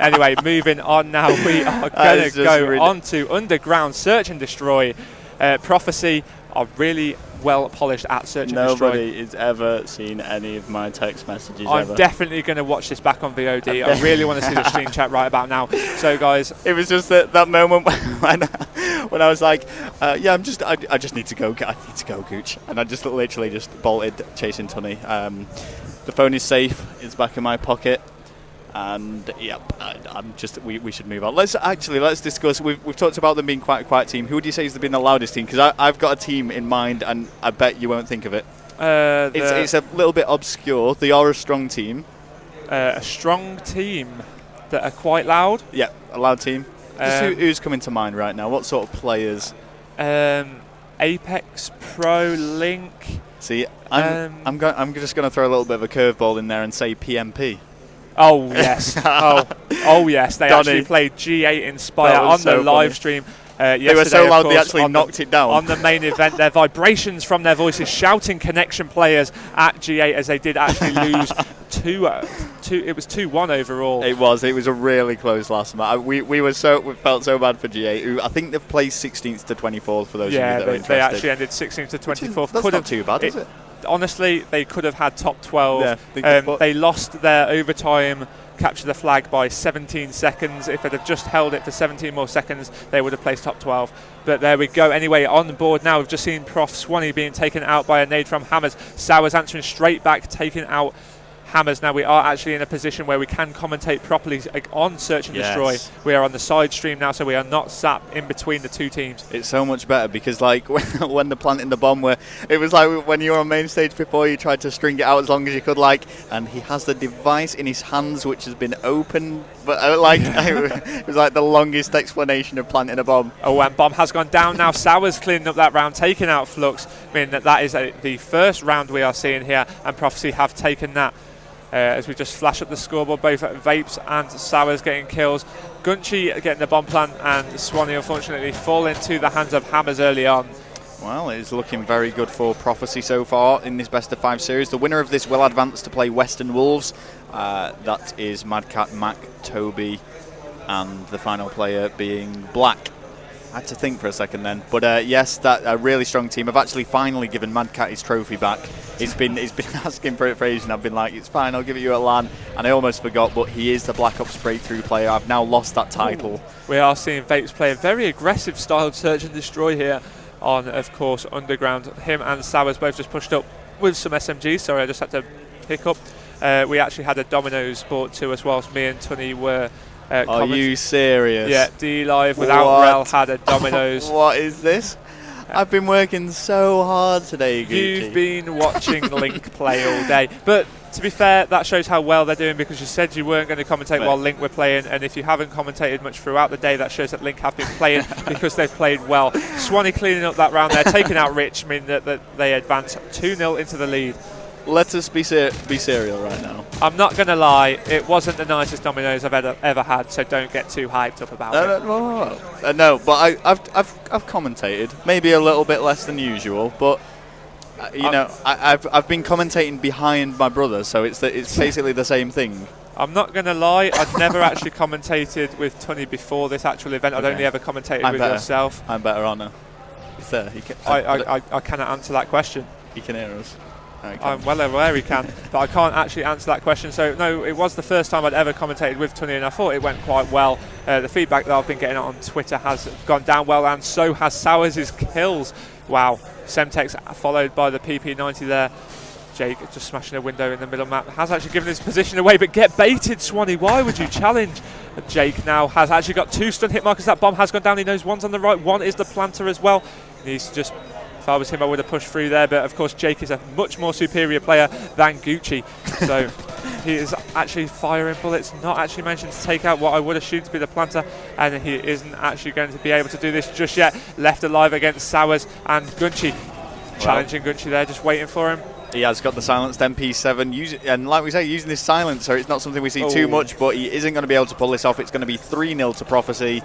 Anyway, moving on now. We are going to go on to Underground Search and Destroy. Prophecy are really well polished at Search and Destroy. Nobody has ever seen any of my text messages I'm definitely going to watch this back on VOD. I really want to see the stream chat right about now. So, guys, it was just that moment when I was like, yeah, I just need to go. I need to go, Gooch, and I just literally just bolted chasing Tunny. The phone is safe. It's back in my pocket. And yeah, we should move on. Let's discuss. We've talked about them being quite a quiet team. Who would you say has been the loudest team? Because I've got a team in mind, and I bet you won't think of it. It's a little bit obscure. They are a strong team. A strong team that are quite loud. Yeah, a loud team. Who's coming to mind right now? What sort of players? Apex Pro, Link. See, I'm just going to throw a little bit of a curveball in there and say PMP. Oh yes, oh yes. They actually played G8 Inspire on the live stream. They were so loud they actually knocked it down. On the main event, their vibrations from their voices shouting connection players at G8 as they did actually lose it was 2-1 overall. It was a really close last match. We felt so bad for G8, who I think they've placed 16th to 24th for those of you that are interested. They actually ended 16th to 24th. That's not too bad, is it? Honestly, they could have had top 12. Yeah, they lost their overtime capture the flag by 17 seconds. If they'd have just held it for 17 more seconds, they would have placed top 12. But there we go. Anyway, on the board now, we've just seen Prof Swanee being taken out by a nade from Hammers. Sowers answering straight back, taking out Hammers. Now we are actually in a position where we can commentate properly on Search and Destroy. We are on the side stream now, so we are not sat in between the two teams. It's so much better because, like, when they're planting the bomb, it was like when you were on main stage before, you tried to string it out as long as you could, and he has the device in his hands which has been opened, but it was like the longest explanation of planting a bomb. Oh, and bomb has gone down now. Sowers cleaning up that round, taking out Flux. I mean, that is the first round we are seeing here, and Prophecy have taken that. As we just flash up the scoreboard, both Vapes and Sowers getting kills. Gunchy getting the bomb plant, and Swanee unfortunately fall into the hands of Hammers early on. Well, it is looking very good for Prophecy so far in this best of 5 series. The winner of this will advance to play Western Wolves. That is Madcat, Mac, Toby, and the final player being Black. I had to think for a second then, but yes, that a really strong team. I've actually finally given Madcat his trophy back. He's been asking for it for ages, and I've been like, it's fine, I'll give it you at LAN, and I almost forgot, but he is the Black Ops breakthrough player. I've now lost that title. Ooh. We are seeing Vapes play a very aggressive styled Search and Destroy here on, of course, Underground. Him and Sowers both just pushed up with some SMGs. Sorry, I just had to pick up. We actually had a Dominoes brought to us whilst me and Tunny were are you serious? Yeah, D-Live without Rel had a Dominoes. What is this? I've been working so hard today, Gucci. You've been watching Link play all day. But to be fair, that shows how well they're doing, because you said you weren't going to commentate while Link were playing, and if you haven't commentated much throughout the day, that shows that Link have been playing because they've played well. Swanee cleaning up that round there, taking out Rich, meaning that they advance 2-0 into the lead. Let us be serial right now. I'm not going to lie, it wasn't the nicest Dominoes I've ever had, so don't get too hyped up about it. No, but I've commentated, maybe a little bit less than usual, but you know, I've been commentating behind my brother, so it's basically the same thing. I'm not going to lie, I've never actually commentated with Tunny before this actual event. I'd only ever commentated with yourself. I'm better on her. He's there. I cannot answer that question. He can hear us. I'm well aware he can, but I can't actually answer that question. So no, it was the first time I'd ever commentated with Tunny, and I thought it went quite well. The feedback that I've been getting on Twitter has gone down well, and so has Sowers' kills. Wow, Semtex followed by the PP90 there. Jake just smashing a window in the middle map, has actually given his position away, but get baited, Swanee. Why would you challenge? Jake now has actually got 2 stun hit markers. That bomb has gone down. He knows one's on the right, one is the planter as well. He needs to just... If I was him, I would have pushed through there, but of course Jake is a much more superior player than Gucci, so he is actually firing bullets, not actually managing to take out what I would assume to be the planter, and he isn't actually going to be able to do this just yet. Left alive against Sowers and Gucci, challenging Gucci there, just waiting for him. He has got the silenced MP7, and like we say, using this silencer, it's not something we see too much, but he isn't going to be able to pull this off. It's going to be 3-0 to Prophecy.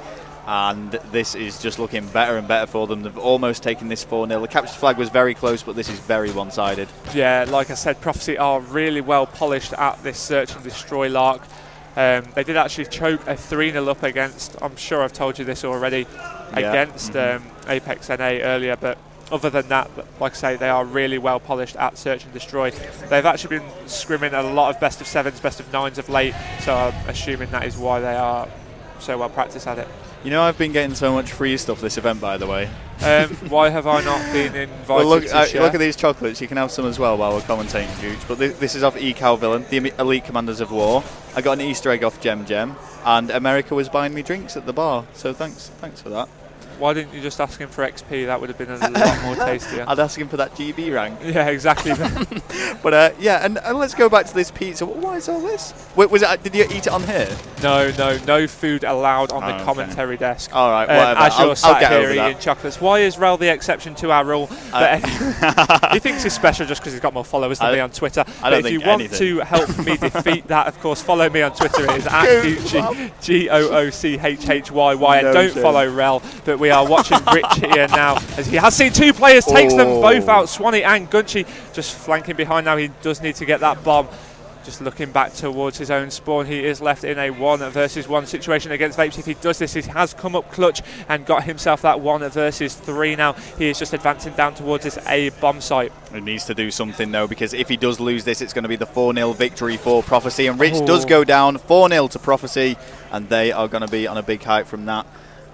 And this is just looking better and better for them. They've almost taken this 4-0. The capture flag was very close, but this is very one-sided. Yeah, like I said, Prophecy are really well polished at this Search and Destroy lark. They did actually choke a 3-0 up against, I'm sure I've told you this already, against Apex NA earlier, but other than that, like I say, they are really well polished at Search and Destroy. They've actually been scrimming a lot of best of 7s, best of 9s of late, so I'm assuming that is why they are so well practiced at it. You know, I've been getting so much free stuff this event, by the way. Why have I not been invited well, look, to share? look at these chocolates. You can have some as well while we're commentating, Gooch. But this is off EGL5, the Elite Commanders of War. I got an Easter egg off Gem, and America was buying me drinks at the bar. So thanks for that. Why didn't you just ask him for XP? That would have been a lot more tastier. I'd ask him for that GB rank. Yeah, exactly. But yeah, and let's go back to this pizza. Why is all this? Wait, was it? Did you eat it on here? No food allowed on the commentary desk. All right, whatever. As you're sat here eating chocolates. Why is Rel the exception to our rule? He thinks he's special just because he's got more followers than me on Twitter. But if you want to help me defeat that, of course, follow me on Twitter. It is at Gucci, GOOCHHYY, and don't follow Rel. But we are watching Rich here now, as he has seen 2 players, takes them both out. Swanee and Gunchi just flanking behind now. He does need to get that bomb. Just looking back towards his own spawn. He is left in a 1 versus 1 situation against Vapes. If he does this, he has come up clutch and got himself that 1 versus 3 now. He is just advancing down towards this A bomb site. He needs to do something, though, because if he does lose this, it's going to be the 4-0 victory for Prophecy. And Rich does go down 4-0 to Prophecy, and they are going to be on a big hype from that.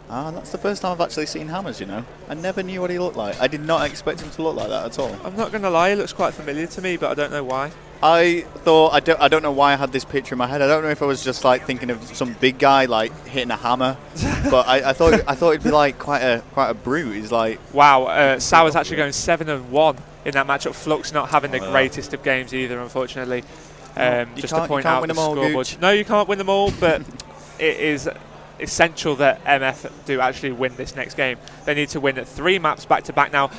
That's the first time I've actually seen Hammers, you know. I never knew what he looked like. I did not expect him to look like that at all. I'm not going to lie, he looks quite familiar to me, but I don't know why. I thought, I don't know why I had this picture in my head. I don't know if I was just like thinking of some big guy like hitting a hammer, but I thought it'd be like quite a brute. He's like, wow. Sauer's actually going 7-1 in that matchup. Flux not having the greatest of games either, unfortunately. Just to point out the scoreboard. No, you can't win them all, but it is essential that MF do actually win this next game. They need to win 3 maps back to back now.